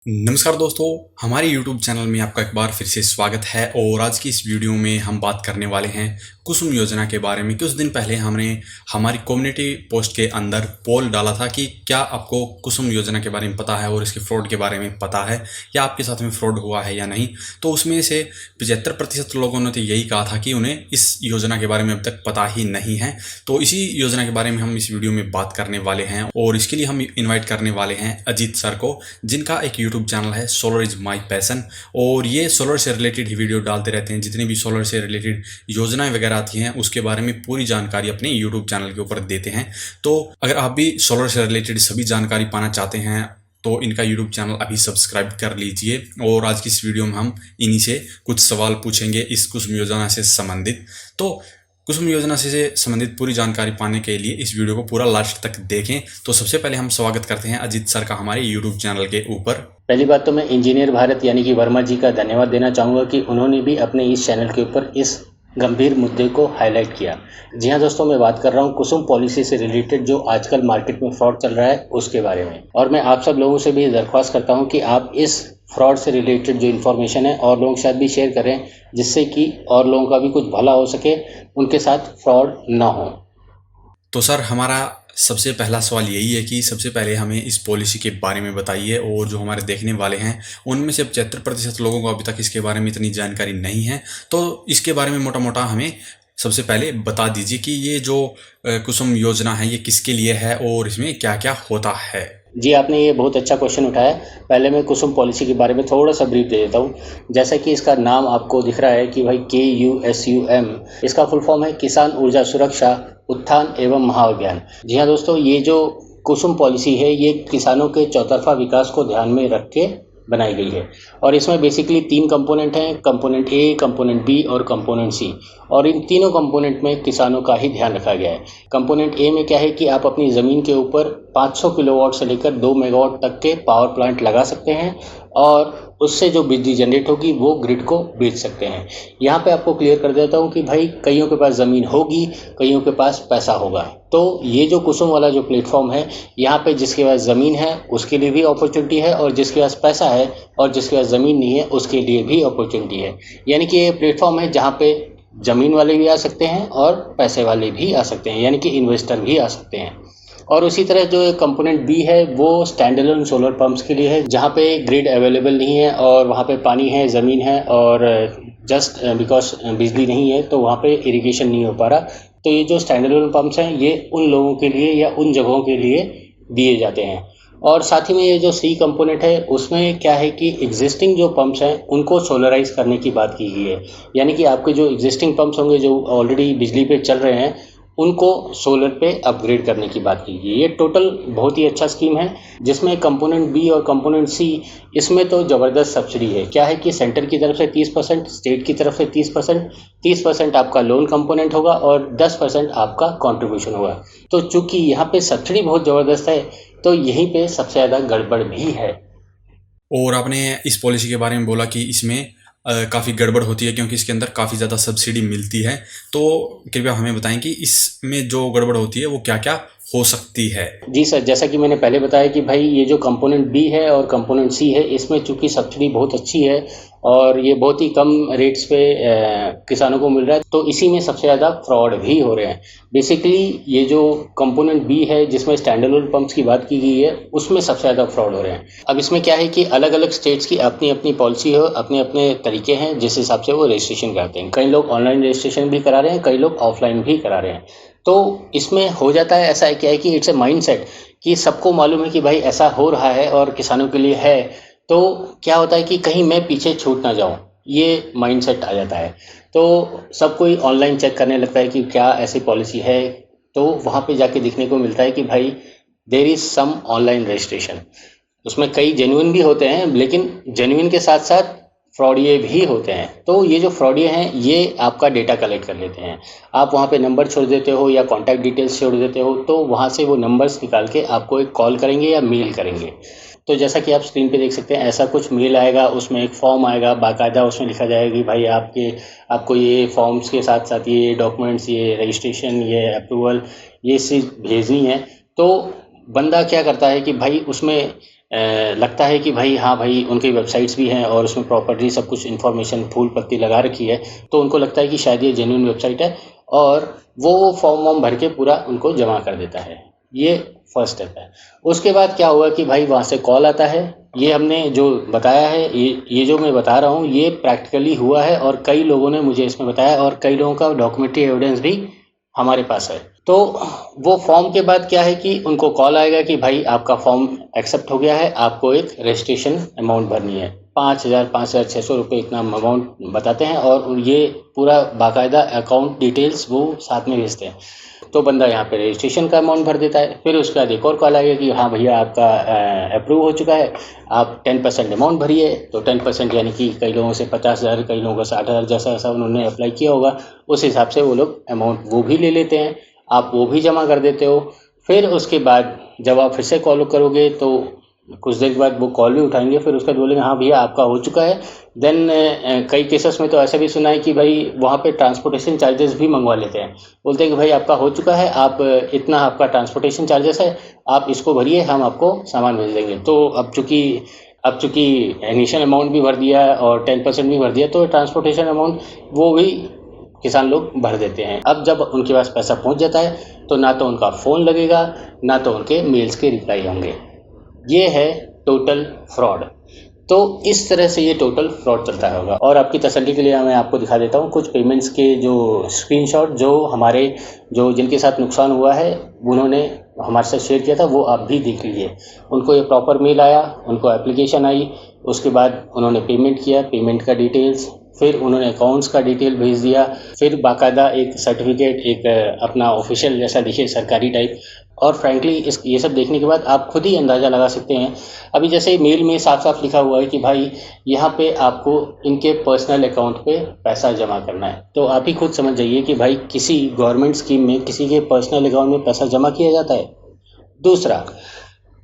नमस्कार दोस्तों, हमारे YouTube चैनल में आपका एक बार फिर से स्वागत है। और आज की इस वीडियो में हम बात करने वाले हैं कुसुम योजना के बारे में। कुछ दिन पहले हमने हमारी कम्युनिटी पोस्ट के अंदर पोल डाला था कि क्या आपको कुसुम योजना के बारे में पता है और इसके फ्रॉड के बारे में पता है या आपके साथ में फ्रॉड हुआ है या नहीं। तो उसमें से 75% लोगों ने तो यही कहा था कि उन्हें इस योजना के बारे में अब तक पता ही नहीं है। तो इसी योजना के बारे में हम इस वीडियो में बात करने वाले हैं और इसके लिए हम इन्वाइट करने वाले हैं अजीत सर को, जिनका एक यूट्यूब चैनल है सोलर इज माई पैशन। और ये सोलर से रिलेटेड ही वीडियो डालते रहते हैं। जितनी भी सोलर से रिलेटेड योजनाएं वगैरह आती हैं उसके बारे में पूरी जानकारी अपने यूट्यूब चैनल के ऊपर देते हैं। तो अगर आप भी सोलर से रिलेटेड सभी जानकारी पाना चाहते हैं तो इनका यूट्यूब चैनल अभी सब्सक्राइब कर लीजिए। और आज की इस वीडियो में हम इन्हीं से कुछ सवाल पूछेंगे इस कुसुम योजना से संबंधित। तो कुसुम योजना से संबंधित पूरी जानकारी पाने के लिए इस वीडियो को पूरा लास्ट तक देखें। तो सबसे पहले हम स्वागत करते हैं अजीत सर का हमारे यूट्यूब चैनल के ऊपर। पहली बात तो मैं इंजीनियर भारत यानी कि वर्मा जी का धन्यवाद देना चाहूँगा कि उन्होंने भी अपने इस चैनल के ऊपर इस गंभीर मुद्दे को हाईलाइट किया। जी हाँ दोस्तों, मैं बात कर रहा हूँ कुसुम पॉलिसी से रिलेटेड जो आजकल मार्केट में फ्रॉड चल रहा है उसके बारे में। और मैं आप सब लोगों से भी दरख्वास्त करता हूँ कि आप इस फ्रॉड से रिलेटेड जो इन्फॉर्मेशन है और लोगों के साथ भी शेयर करें, जिससे कि और लोगों का भी कुछ भला हो सके, उनके साथ फ्रॉड ना हो। तो सर, हमारा सबसे पहला सवाल यही है कि सबसे पहले हमें इस पॉलिसी के बारे में बताइए। और जो हमारे देखने वाले हैं उनमें से 75% लोगों को अभी तक इसके बारे में इतनी जानकारी नहीं है। तो इसके बारे में मोटा मोटा हमें सबसे पहले बता दीजिए कि ये जो कुसुम योजना है ये किसके लिए है और इसमें क्या क्या होता है। जी, आपने ये बहुत अच्छा क्वेश्चन उठाया। पहले मैं कुसुम पॉलिसी के बारे में थोड़ा सा ब्रीफ दे देता हूँ। जैसा कि इसका नाम आपको दिख रहा है कि भाई KUSUM, इसका फुल फॉर्म है किसान ऊर्जा सुरक्षा उत्थान एवं महाअभियान। जी हाँ दोस्तों, ये जो कुसुम पॉलिसी है ये किसानों के चौतरफा विकास को ध्यान में रख के बनाई गई है। और इसमें बेसिकली 3 कंपोनेंट हैं, कंपोनेंट A, कंपोनेंट B और कंपोनेंट C। और इन तीनों कंपोनेंट में किसानों का ही ध्यान रखा गया है। कंपोनेंट A में क्या है कि आप अपनी ज़मीन के ऊपर 500 किलोवाट से लेकर 2 मेगावाट तक के पावर प्लांट लगा सकते हैं और उससे जो बिजली जनरेट होगी वो ग्रिड को बेच सकते हैं। यहाँ पे आपको क्लियर कर देता हूँ कि भाई कईयों के पास ज़मीन होगी, कईयों के पास पैसा होगा। तो ये जो कुसुम वाला जो प्लेटफॉर्म है, यहाँ पे जिसके पास ज़मीन है उसके लिए भी अपॉर्चुनिटी है और जिसके पास पैसा है और जिसके पास ज़मीन नहीं है उसके लिए भी अपॉर्चुनिटी है। यानी कि ये प्लेटफॉर्म है जहाँ पे ज़मीन वाले भी आ सकते हैं और पैसे वाले भी आ सकते हैं, यानी कि इन्वेस्टर भी आ सकते हैं। और उसी तरह जो कंपोनेंट B है वो स्टैंड अलोन सोलर पंप्स के लिए है, जहाँ पे ग्रिड अवेलेबल नहीं है और वहाँ पे पानी है, ज़मीन है और जस्ट बिकॉज बिजली नहीं है तो वहाँ पे इरिगेशन नहीं हो पा रहा। तो ये जो स्टैंड अलोन पंप्स हैं ये उन लोगों के लिए या उन जगहों के लिए दिए जाते हैं। और साथ ही में ये जो C कंपोनेंट है उसमें क्या है कि एग्जिस्टिंग जो पंप्स हैं उनको सोलराइज करने की बात की गई है। यानी कि आपके जो एग्जिस्टिंग पंप्स होंगे जो ऑलरेडी बिजली पे चल रहे हैं उनको सोलर पे अपग्रेड करने की बात की गई है। ये टोटल बहुत ही अच्छा स्कीम है जिसमें कंपोनेंट B और कंपोनेंट C, इसमें तो ज़बरदस्त सब्सिडी है। क्या है कि सेंटर की तरफ से 30%, स्टेट की तरफ से 30% आपका लोन कंपोनेंट होगा और 10% आपका कंट्रीब्यूशन होगा। तो चूंकि यहाँ पे सब्सिडी बहुत ज़बरदस्त है तो यहीं पे सबसे ज़्यादा गड़बड़ भी है। और आपने इस पॉलिसी के बारे में बोला कि इसमें काफ़ी गड़बड़ होती है क्योंकि इसके अंदर काफ़ी ज़्यादा सब्सिडी मिलती है। तो कृपया हमें बताएं कि इसमें जो गड़बड़ होती है वो क्या क्या हो सकती है। जी सर, जैसा कि मैंने पहले बताया कि भाई ये जो कंपोनेंट B है और कंपोनेंट C है इसमें चूंकि सब्सिडी बहुत अच्छी है और ये बहुत ही कम रेट्स पे किसानों को मिल रहा है, तो इसी में सबसे ज़्यादा फ्रॉड भी हो रहे हैं। बेसिकली ये जो कंपोनेंट B है जिसमें स्टैंड अलोन पंप्स की बात की गई है उसमें सबसे ज़्यादा फ्रॉड हो रहे हैं। अब इसमें क्या है कि अलग अलग स्टेट्स की अपनी अपनी पॉलिसी हो, अपने अपने तरीके हैं जिस हिसाब से वो रजिस्ट्रेशन करते हैं। कई लोग ऑनलाइन रजिस्ट्रेशन भी करा रहे हैं, कई लोग ऑफलाइन भी करा रहे हैं। तो इसमें हो जाता है ऐसा है क्या है कि इट्स ए माइंडसेट कि सबको मालूम है कि भाई ऐसा हो रहा है और किसानों के लिए है, तो क्या होता है कि कहीं मैं पीछे छूट ना जाऊं, ये माइंडसेट आ जाता है। तो सब कोई ऑनलाइन चेक करने लगता है कि क्या ऐसी पॉलिसी है, तो वहाँ पे जाके देखने को मिलता है कि भाई there is some online registration. उसमें कई जेन्युइन भी होते हैं लेकिन जेन्युइन के साथ साथ फ्रॉडिये भी होते हैं। तो ये जो फ्रॉडिये हैं ये आपका डेटा कलेक्ट कर लेते हैं। आप वहाँ पे नंबर छोड़ देते हो या कॉन्टैक्ट डिटेल्स छोड़ देते हो तो वहाँ से वो नंबर्स निकाल के आपको एक कॉल करेंगे या मेल करेंगे। तो जैसा कि आप स्क्रीन पे देख सकते हैं ऐसा कुछ मेल आएगा, उसमें एक फॉर्म आएगा, बाकायदा उसमें लिखा जाएगा कि भाई आपको ये फॉर्म्स के साथ साथ ये डॉक्यूमेंट्स, ये रजिस्ट्रेशन, ये अप्रूवल, ये चीज़ भेजनी है। तो बंदा क्या करता है कि भाई उसमें लगता है कि भाई हाँ भाई उनकी वेबसाइट्स भी हैं और उसमें प्रॉपर्ली सब कुछ इन्फॉर्मेशन फूल पत्ती लगा रखी है, तो उनको लगता है कि शायद ये जेन्युइन वेबसाइट है और वो फॉर्म वॉर्म भर के पूरा उनको जमा कर देता है। ये फर्स्ट स्टेप है। उसके बाद क्या हुआ कि भाई वहाँ से कॉल आता है। ये हमने जो बताया है, ये जो मैं बता रहा हूँ ये प्रैक्टिकली हुआ है और कई लोगों ने मुझे इसमें बताया और कई लोगों का डॉक्यूमेंट्री एविडेंस भी हमारे पास है। तो वो फॉर्म के बाद क्या है कि उनको कॉल आएगा कि भाई आपका फॉर्म एक्सेप्ट हो गया है, आपको एक रजिस्ट्रेशन अमाउंट भरनी है 5,600 रुपये, इतना अमाउंट बताते हैं और ये पूरा बाकायदा अकाउंट डिटेल्स वो साथ में भेजते हैं। तो बंदा यहाँ पे रजिस्ट्रेशन का अमाउंट भर देता है। फिर उसके बाद एक और कॉल आएगा कि हाँ भैया आपका अप्रूव हो चुका है, आप 10% अमाउंट भरिए। तो 10% यानी कि कई लोगों से 50,000, कई लोगों का 60,000, जैसा जैसा उन्होंने अप्लाई किया होगा उस हिसाब से वो लोग अमाउंट वो भी ले लेते हैं, आप वो भी जमा कर देते हो। फिर उसके बाद जब आप फिर से कॉल करोगे तो कुछ देर के बाद वो कॉल भी उठाएंगे, फिर उसके बाद बोलेंगे हाँ भैया आपका हो चुका है। देन कई केसेस में तो ऐसा भी सुना है कि भाई वहाँ पे ट्रांसपोर्टेशन चार्जेस भी मंगवा लेते हैं, बोलते हैं कि भाई आपका हो चुका है, आप इतना आपका ट्रांसपोर्टेशन चार्जेस है, आप इसको भरिए, हम आपको सामान भेज देंगे। तो अब चूँकि इनिशियल अमाउंट भी भर दिया है और 10% भी भर दिया, तो ट्रांसपोर्टेशन अमाउंट वो भी किसान लोग भर देते हैं। अब जब उनके पास पैसा पहुंच जाता है तो ना तो उनका फ़ोन लगेगा, ना तो उनके मेल्स के रिप्लाई होंगे। ये है टोटल फ्रॉड। तो इस तरह से ये टोटल फ्रॉड चलता होगा। और आपकी तसल्ली के लिए मैं आपको दिखा देता हूँ कुछ पेमेंट्स के जो स्क्रीनशॉट जो जिनके साथ नुकसान हुआ है उन्होंने हमारे साथ शेयर किया था, वो आप भी देख लीजिए। उनको ये प्रॉपर मेल आया, उनको एप्लीकेशन आई, उसके बाद उन्होंने पेमेंट किया, पेमेंट का डिटेल्स, फिर उन्होंने अकाउंट्स का डिटेल भेज दिया, फिर बाकायदा एक सर्टिफिकेट, एक अपना ऑफिशियल जैसा दिखे सरकारी टाइप। और फ्रैंकली ये सब देखने के बाद आप खुद ही अंदाज़ा लगा सकते हैं। अभी जैसे मेल में साफ साफ लिखा हुआ है कि भाई यहाँ पे आपको इनके पर्सनल अकाउंट पे पैसा जमा करना है, तो आप ही खुद समझ जाइए कि भाई किसी गवर्नमेंट स्कीम में किसी के पर्सनल अकाउंट में पैसा जमा किया जाता है। दूसरा,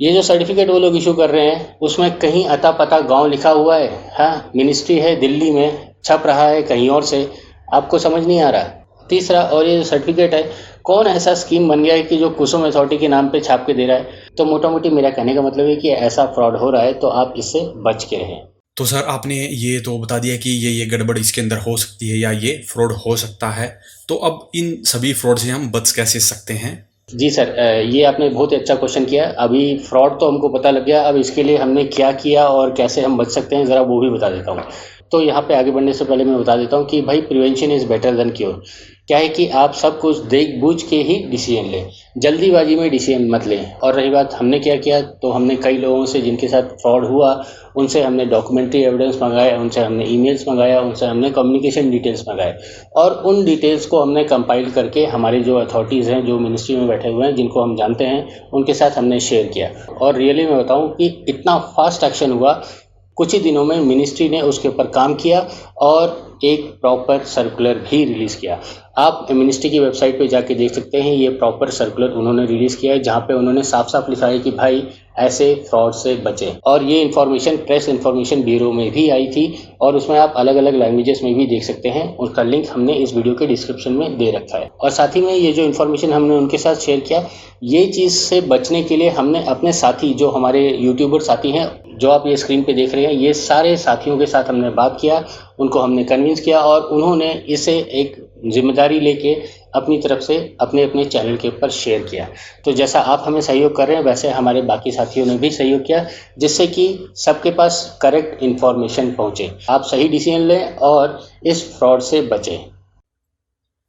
ये जो सर्टिफिकेट वो लोग इशू कर रहे हैं उसमें कहीं अता पता गांव लिखा हुआ है, हाँ मिनिस्ट्री है दिल्ली में, छप रहा है कहीं और से, आपको समझ नहीं आ रहा। तीसरा, और ये जो सर्टिफिकेट है कौन ऐसा स्कीम बन गया है कि जो कुसुम अथॉरिटी के नाम पे छाप के दे रहा है। तो मोटा मोटी मेरा कहने का मतलब है कि ऐसा फ्रॉड हो रहा है, तो आप इससे बच के रहें। तो सर आपने ये तो बता दिया कि ये गड़बड़ इसके अंदर हो सकती है या ये फ्रॉड हो सकता है, तो अब इन सभी फ्रॉड से हम बच कैसे सकते हैं? जी सर, ये आपने बहुत ही अच्छा क्वेश्चन किया। अभी फ्रॉड तो हमको पता लग गया, अब इसके लिए हमने क्या किया और कैसे हम बच सकते हैं ज़रा वो भी बता देता हूँ। तो यहाँ पे आगे बढ़ने से पहले मैं बता देता हूँ कि भाई prevention is better than cure. क्या है कि आप सब कुछ देख बूझ के ही डिसीजन लें, जल्दीबाजी में डिसीजन मत लें। और रही बात हमने क्या किया, तो हमने कई लोगों से जिनके साथ फ्रॉड हुआ उनसे हमने डॉक्यूमेंट्री एविडेंस मंगाया, उनसे हमने ईमेल्स मंगाया, उनसे हमने कम्युनिकेशन डिटेल्स मंगाए और उन डिटेल्स को हमने कंपाइल करके हमारे जो अथॉरिटीज़ हैं, जो मिनिस्ट्री में बैठे हुए हैं, जिनको हम जानते हैं, उनके साथ हमने शेयर किया। और रियली मैं बताऊँ कि इतना फास्ट एक्शन हुआ, कुछ ही दिनों में मिनिस्ट्री ने उसके ऊपर काम किया और एक प्रॉपर सर्कुलर भी रिलीज़ किया। आप मिनिस्ट्री की वेबसाइट पे जाके देख सकते हैं, ये प्रॉपर सर्कुलर उन्होंने रिलीज़ किया है जहाँ पे उन्होंने साफ साफ लिखा है कि भाई ऐसे फ्रॉड से बचें। और ये इन्फॉर्मेशन प्रेस इन्फॉर्मेशन ब्यूरो में भी आई थी और उसमें आप अलग अलग लैंग्वेजेस में भी देख सकते हैं, उसका लिंक हमने इस वीडियो के डिस्क्रिप्शन में दे रखा है। और साथ ही में ये जो इन्फॉर्मेशन हमने उनके साथ शेयर किया, ये चीज़ से बचने के लिए हमने अपने साथी, जो हमारे यूट्यूबर साथी हैं, जो आप ये स्क्रीन पे देख रहे हैं, ये सारे साथियों के साथ हमने बात किया, उनको हमने कन्विंस किया और उन्होंने इसे एक जिम्मेदारी लेके अपनी तरफ से अपने अपने चैनल के ऊपर शेयर किया। तो जैसा आप हमें सहयोग कर रहे हैं वैसे हमारे बाकी साथियों ने भी सहयोग किया, जिससे कि सबके पास करेक्ट इन्फॉर्मेशन पहुंचे, आप सही डिसीजन लें और इस फ्रॉड से बचें।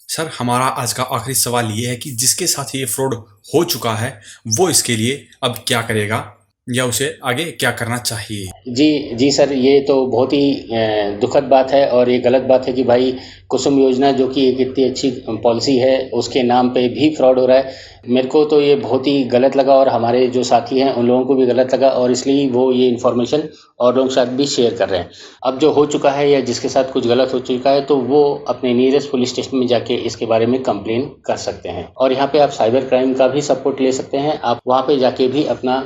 सर हमारा आज का आखिरी सवाल ये है कि जिसके साथ ये फ्रॉड हो चुका है वो इसके लिए अब क्या करेगा या उसे आगे क्या करना चाहिए? जी सर, ये तो बहुत ही दुखद बात है और ये गलत बात है कि भाई कुसुम योजना जो कि एक इतनी अच्छी पॉलिसी है उसके नाम पे भी फ्रॉड हो रहा है। मेरे को तो ये बहुत ही गलत लगा और हमारे जो साथी हैं उन लोगों को भी गलत लगा और इसलिए वो ये इन्फॉर्मेशन और लोगों के साथ भी शेयर कर रहे हैं। अब जो हो चुका है या जिसके साथ कुछ गलत हो चुका है तो वो अपने नियरेस्ट पुलिस स्टेशन में जाके इसके बारे में कंप्लेन कर सकते हैं। और यहाँ पे आप साइबर क्राइम का भी सपोर्ट ले सकते हैं, आप वहाँ पे जाके भी अपना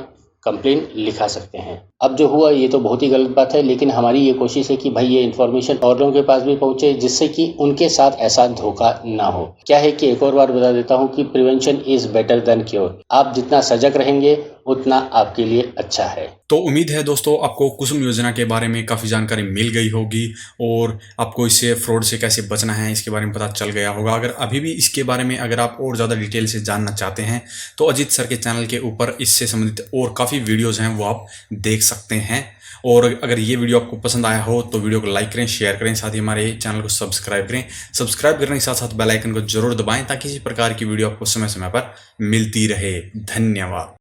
कंप्लेन लिखा सकते हैं। अब जो हुआ ये तो बहुत ही गलत बात है, लेकिन हमारी ये कोशिश है कि भाई ये इन्फॉर्मेशन और लोगों के पास भी पहुंचे, जिससे कि उनके साथ ऐसा धोखा ना हो। क्या है कि एक और बार बता देता हूं कि prevention is better than cure. आप जितना सजग रहेंगे उतना आपके लिए अच्छा है। तो उम्मीद है दोस्तों आपको कुसुम योजना के बारे में काफ़ी जानकारी मिल गई होगी और आपको इससे फ्रॉड से कैसे बचना है इसके बारे में पता चल गया होगा। अगर अभी भी इसके बारे में अगर आप और ज़्यादा डिटेल से जानना चाहते हैं तो अजीत सर के चैनल के ऊपर इससे संबंधित और काफ़ी वीडियोज़ हैं वो आप देख सकते हैं। और अगर ये वीडियो आपको पसंद आया हो तो वीडियो को लाइक करें, शेयर करें, साथ ही हमारे चैनल को सब्सक्राइब करें। सब्सक्राइब करने के साथ साथ बेल आइकन को जरूर दबाएं ताकि इसी प्रकार की वीडियो आपको समय समय पर मिलती रहे। धन्यवाद।